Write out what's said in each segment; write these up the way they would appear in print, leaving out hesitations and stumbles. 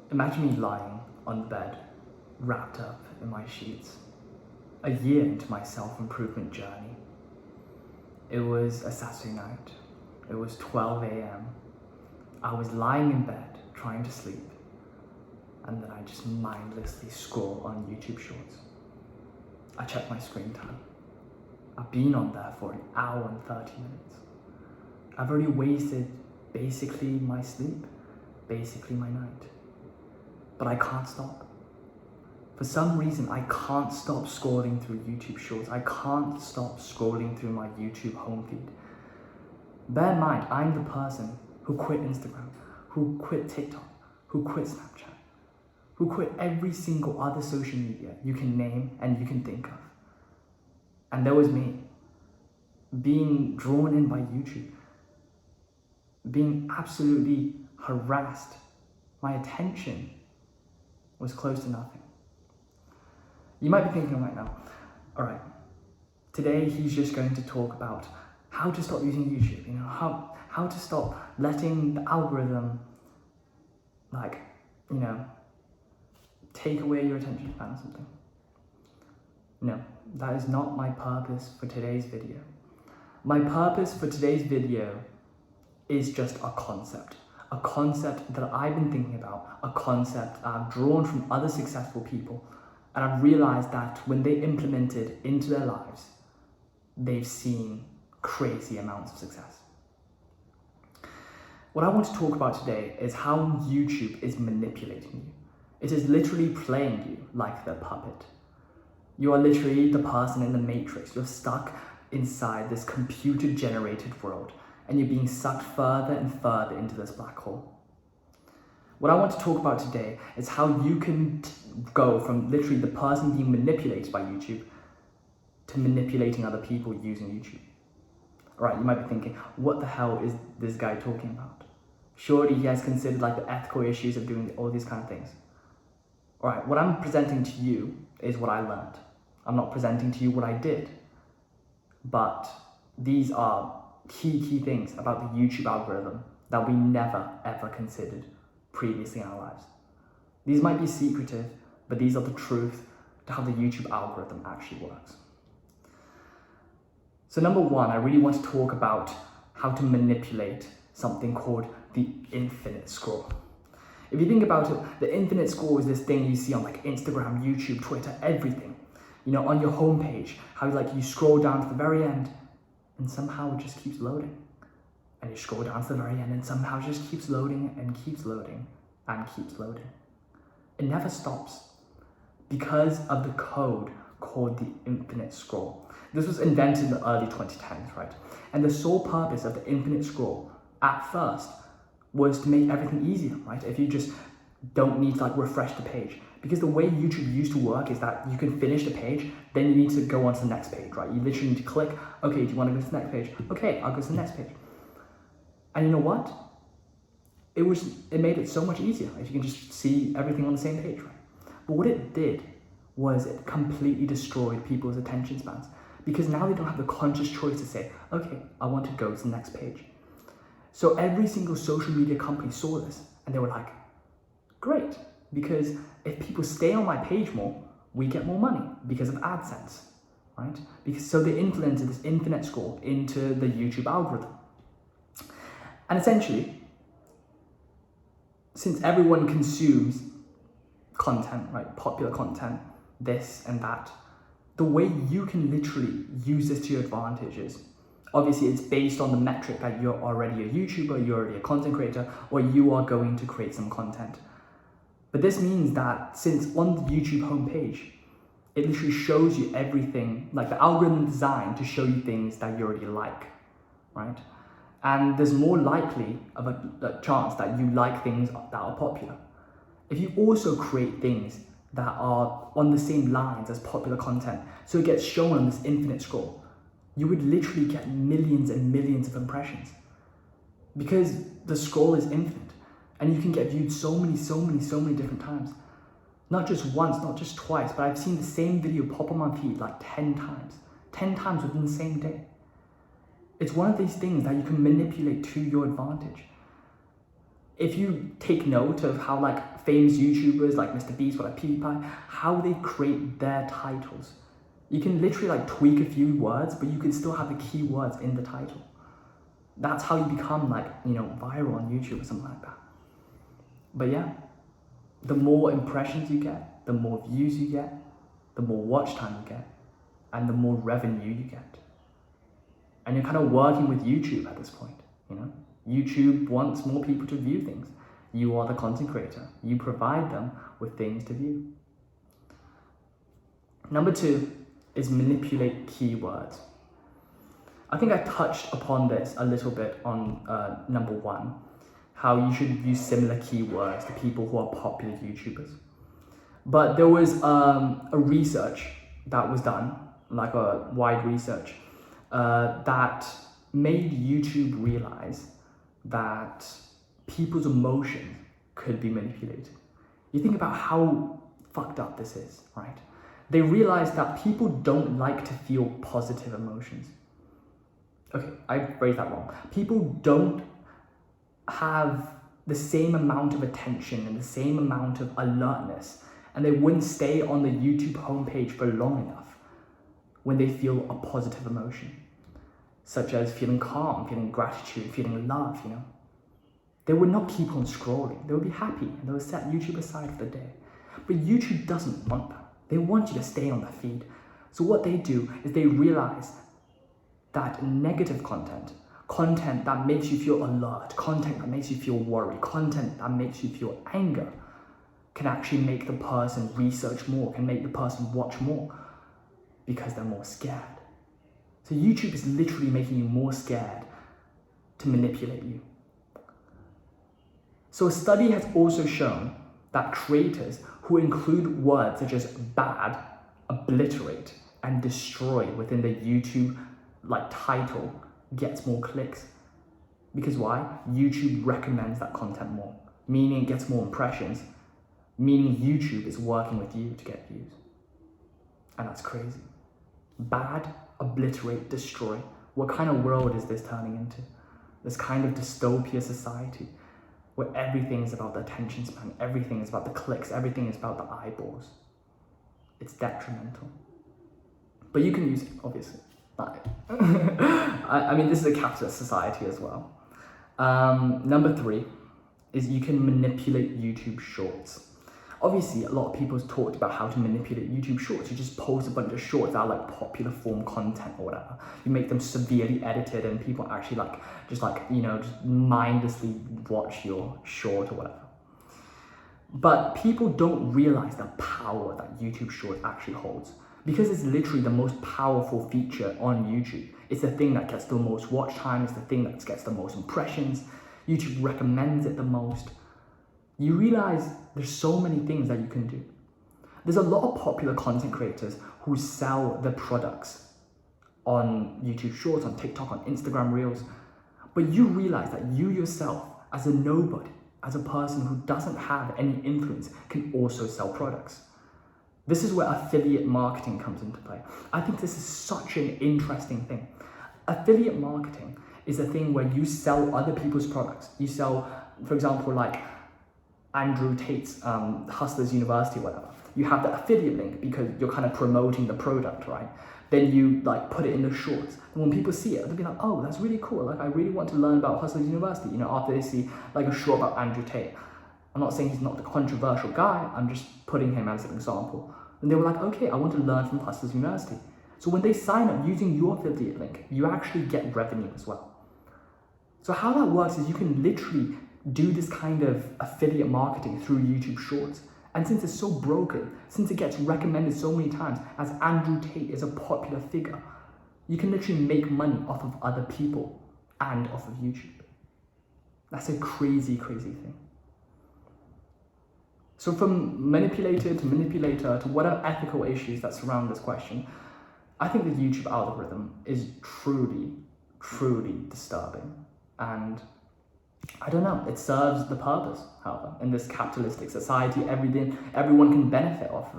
Imagine me lying on the bed, wrapped up in my sheets, a year into my self-improvement journey. It was a Saturday night. It was 12 a.m. I was lying in bed, trying to sleep, and then I just mindlessly scroll on YouTube Shorts. I check my screen time. I've been on there for an hour and 30 minutes. I've already wasted basically my sleep, basically my night. But I can't stop. For some reason, I can't stop scrolling through YouTube Shorts. I can't stop scrolling through my YouTube home feed. Bear in mind, I'm the person who quit Instagram, who quit TikTok, who quit Snapchat, who quit every single other social media you can name and you can think of. And there was me, being drawn in by YouTube, being absolutely harassed. My attention was close to nothing. You might be thinking right now, all right, today he's just going to talk about how to stop using YouTube, how to stop letting the algorithm, take away your attention span or something. No, that is not my purpose for today's video. My purpose for today's video is just a concept that I've been thinking about, a concept I've drawn from other successful people, and I've realized that when they implement it into their lives, they've seen crazy amounts of success. What I want to talk about today is how YouTube is manipulating you. It is literally playing you like their puppet. You are literally the person in the Matrix. You're stuck inside this computer-generated world, and you're being sucked further and further into this black hole. What I want to talk about today is how you can go from literally the person being manipulated by YouTube to manipulating other people using YouTube. All right, you might be thinking, what the hell is this guy talking about? Surely he has considered the ethical issues of doing all these kind of things. All right, what I'm presenting to you is what I learned. I'm not presenting to you what I did, but these are key things about the YouTube algorithm that we never ever considered previously in our lives. These might be secretive, but these are the truth to how the YouTube algorithm actually works. So number one, I really want to talk about how to manipulate something called the infinite scroll. If you think about it, the infinite scroll is this thing you see on Instagram, YouTube, Twitter, everything. On your homepage, how you scroll down to the very end and somehow it just keeps loading. And you scroll down to the very end and somehow it just keeps loading and keeps loading and keeps loading. It never stops because of the code called the infinite scroll. This was invented in the early 2010s, right? And the sole purpose of the infinite scroll at first was to make everything easier, right? If you just don't need to refresh the page. Because the way YouTube used to work is that you can finish the page, then you need to go on to the next page, right? You literally need to click, okay, do you want to go to the next page? Okay, I'll go to the next page. And you know what? It made it so much easier, right? You can just see everything on the same page, right? But what it did was it completely destroyed people's attention spans. Because now they don't have the conscious choice to say, okay, I want to go to the next page. So every single social media company saw this and they were like, great, because if people stay on my page more, we get more money because of AdSense, right? So they implemented this infinite scroll into the YouTube algorithm. And essentially, since everyone consumes content, right, popular content, this and that, the way you can literally use this to your advantage is, obviously it's based on the metric that you're already a YouTuber, you're already a content creator, or you are going to create some content. But this means that since on the YouTube homepage, it literally shows you everything, the algorithm is designed to show you things that you already like, right? And there's more likely of a chance that you like things that are popular. If you also create things that are on the same lines as popular content, so it gets shown on this infinite scroll, you would literally get millions and millions of impressions because the scroll is infinite and you can get viewed so many different times. Not just once, not just twice, but I've seen the same video pop on my feed 10 times within the same day. It's one of these things that you can manipulate to your advantage. if you take note of how like famous YouTubers like Mr. Beast or like PewDiePie, how they create their titles, you can literally like tweak a few words, but you can still have the keywords in the title. That's how you become like, you know, viral on YouTube or something like that. But yeah, the more impressions you get, the more views you get, the more watch time you get, and the more revenue you get. And you're kind of working with YouTube at this point, you know? YouTube wants more people to view things. You are the content creator. You provide them with things to view. Number 2 is manipulate keywords. I think I touched upon this a little bit on number 1, how you should use similar keywords to people who are popular YouTubers. But there was a research that was done, like a wide research, that made YouTube realize that people's emotions could be manipulated. You think about how fucked up this is, right? They realized that people don't like to feel positive emotions. Okay, I phrased that wrong. People don't have the same amount of attention and the same amount of alertness, and they wouldn't stay on the YouTube homepage for long enough when they feel a positive emotion, such as feeling calm, feeling gratitude, feeling love, you know. They would not keep on scrolling. They would be happy and they would set YouTube aside for the day. But YouTube doesn't want that. They want you to stay on the feed. So what they do is they realize that negative content, content that makes you feel alert, content that makes you feel worried, content that makes you feel anger, can actually make the person research more, can make the person watch more, because they're more scared. So YouTube is literally making you more scared to manipulate you. So a study has also shown that creators who include words such as bad, obliterate, and destroy within the YouTube title gets more clicks. Because why? YouTube recommends that content more, meaning it gets more impressions, meaning YouTube is working with you to get views. And that's crazy. Bad, obliterate, destroy. What kind of world is this turning into? This kind of dystopia society where everything is about the attention span, everything is about the clicks, everything is about the eyeballs. It's detrimental. But you can use it, obviously. I mean, this is a capitalist society as well. Number 3 is you can manipulate YouTube Shorts. Obviously, a lot of people have talked about how to manipulate YouTube Shorts. You just post a bunch of shorts that are like popular form content or whatever. You make them severely edited and people actually just mindlessly watch your short or whatever. But people don't realize the power that YouTube Shorts actually holds, because it's literally the most powerful feature on YouTube. It's the thing that gets the most watch time. It's the thing that gets the most impressions. YouTube recommends it the most. You realize there's so many things that you can do. There's a lot of popular content creators who sell their products on YouTube Shorts, on TikTok, on Instagram Reels. But you realize that you yourself, as a nobody, as a person who doesn't have any influence, can also sell products. This is where affiliate marketing comes into play. I think this is such an interesting thing. Affiliate marketing is a thing where you sell other people's products. You sell, for example, like Andrew Tate's Hustlers University or whatever. You have the affiliate link because you're kind of promoting the product, right? Then you put it in the shorts. And when people see it, they'll be like, oh, that's really cool. I really want to learn about Hustlers University, after they see a short about Andrew Tate. I'm not saying he's not the controversial guy, I'm just putting him as an example. And they were like, okay, I want to learn from Hustlers University. So when they sign up using your affiliate link, you actually get revenue as well. So how that works is you can literally do this kind of affiliate marketing through YouTube Shorts. And since it's so broken, since it gets recommended so many times, as Andrew Tate is a popular figure, you can literally make money off of other people and off of YouTube. That's a crazy, crazy thing. So from manipulator to manipulator to what are ethical issues that surround this question, I think the YouTube algorithm is truly, truly disturbing. And I don't know, it serves the purpose, however. In this capitalistic society, everyone can benefit off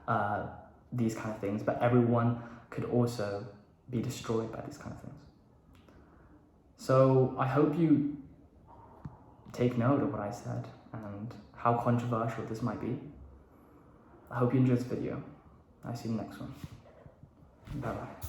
of these kind of things, but everyone could also be destroyed by these kind of things. So I hope you take note of what I said and how controversial this might be. I hope you enjoyed this video. I'll see you in the next one. Bye bye.